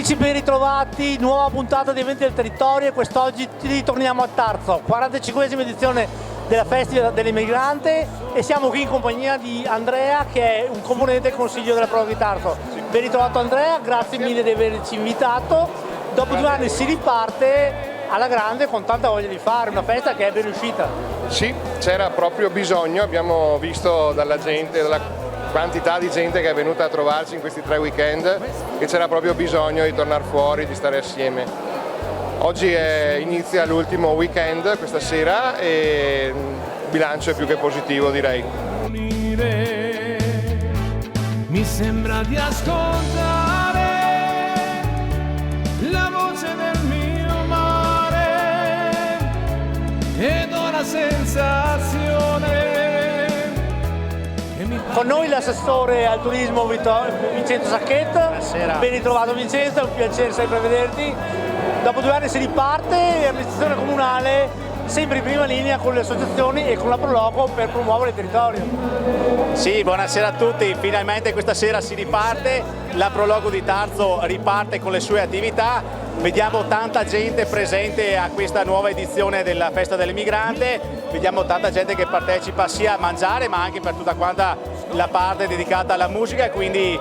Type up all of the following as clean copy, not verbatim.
Amici ben ritrovati, nuova puntata di Eventi del Territorio. Quest'oggi ritorniamo a Tarzo, 45esima edizione della Festival dell'Emigrante, e siamo qui in compagnia di Andrea, che è un componente del Consiglio della Prologo di Tarzo. Ben ritrovato Andrea, grazie mille di averci invitato. Dopo 2 anni si riparte alla grande con tanta voglia di fare una festa che è ben riuscita. Sì, c'era proprio bisogno, abbiamo visto dalla gente, dalla quantità di gente che è venuta a trovarci in questi 3 weekend, che c'era proprio bisogno di tornare fuori, di stare assieme. Oggi inizia l'ultimo weekend questa sera e il bilancio è più che positivo, direi. Mi sembra di ascoltare la voce del mio mare ed ho la sensazione. Con noi l'assessore al turismo Vincenzo Sacchetto. Buonasera. Ben ritrovato Vincenzo, è un piacere sempre vederti. Dopo 2 anni si riparte e l'amministrazione comunale sempre in prima linea con le associazioni e con la Prologo per promuovere il territorio. Sì, buonasera a tutti, finalmente questa sera si riparte, la Prologo di Tarzo riparte con le sue attività, vediamo tanta gente presente a questa nuova edizione della Festa dell'Emigrante, vediamo tanta gente che partecipa sia a mangiare ma anche per tutta quanta la parte dedicata alla musica, quindi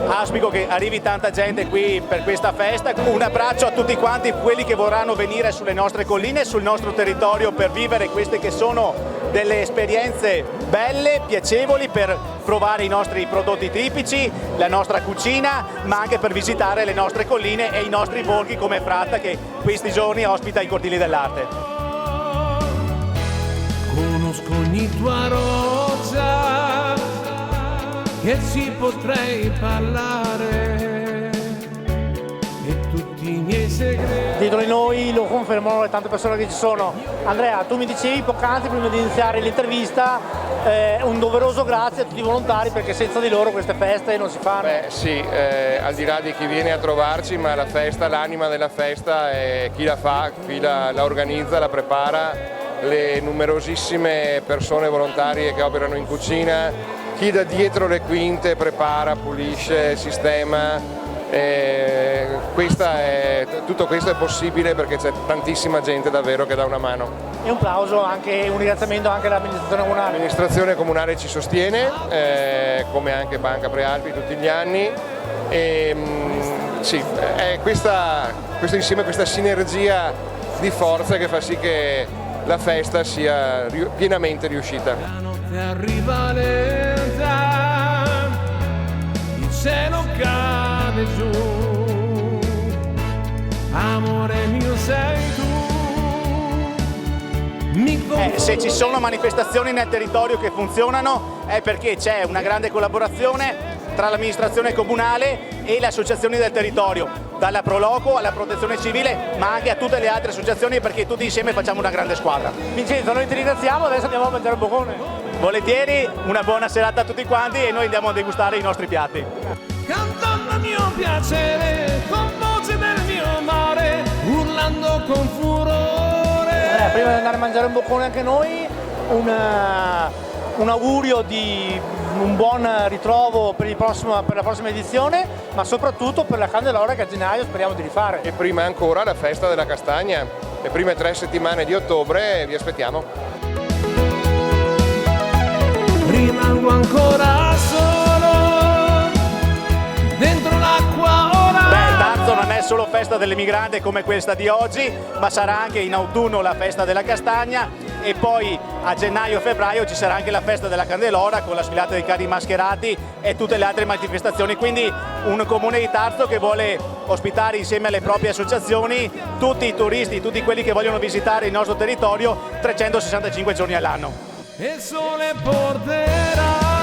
auspico che arrivi tanta gente qui per questa festa. Un abbraccio a tutti quanti quelli che vorranno venire sulle nostre colline, sul nostro territorio per vivere queste che sono delle esperienze belle, piacevoli, per provare i nostri prodotti tipici, la nostra cucina, ma anche per visitare le nostre colline e i nostri borghi come Fratta, che questi giorni ospita i Cortili dell'Arte. Conosco ogni tua roccia, che ci potrei parlare e tutti i miei segreti. Dietro di noi lo confermano le tante persone che ci sono. Andrea, tu mi dicevi poc'anzi, prima di iniziare l'intervista, un doveroso grazie a tutti i volontari, perché senza di loro queste feste non si fanno. Beh sì, al di là di chi viene a trovarci, ma la festa, l'anima della festa è chi la fa, chi la organizza, la prepara, le numerosissime persone volontarie che operano in cucina, chi da dietro le quinte prepara, pulisce, sistema. Tutto questo è possibile perché c'è tantissima gente davvero che dà una mano. E un plauso, anche un ringraziamento anche all'amministrazione comunale. L'amministrazione comunale ci sostiene, come anche Banca Prealpi tutti gli anni, e sì, è questo insieme, questa sinergia di forze che fa sì che la festa sia pienamente riuscita. La notte arriva lenta, il cielo cade giù, amore mio sei tu. Se ci sono manifestazioni nel territorio che funzionano è perché c'è una grande collaborazione tra l'amministrazione comunale e le associazioni del territorio, dalla Prologo alla Protezione Civile, ma anche a tutte le altre associazioni, perché tutti insieme facciamo una grande squadra. Vincenzo, noi ti ringraziamo, adesso andiamo a mangiare un boccone. Volentieri, una buona serata a tutti quanti e noi andiamo a degustare i nostri piatti. Cantando il mio piacere, con voce del mio mare, urlando con furore. Prima di andare a mangiare un boccone anche noi, un augurio di un buon ritrovo per la prossima edizione, ma soprattutto per la Candelora che a gennaio speriamo di rifare. E prima ancora la festa della castagna, le prime 3 settimane di ottobre vi aspettiamo. Rimango ancora solo dentro l'acqua ora. Tarzo non è solo festa dell'Emigrante come questa di oggi, ma sarà anche in autunno la festa della castagna e poi a gennaio e febbraio ci sarà anche la festa della Candelora con la sfilata dei carri mascherati e tutte le altre manifestazioni. Quindi un comune di Tarzo che vuole ospitare insieme alle proprie associazioni tutti i turisti, tutti quelli che vogliono visitare il nostro territorio 365 giorni all'anno. E il sole porterà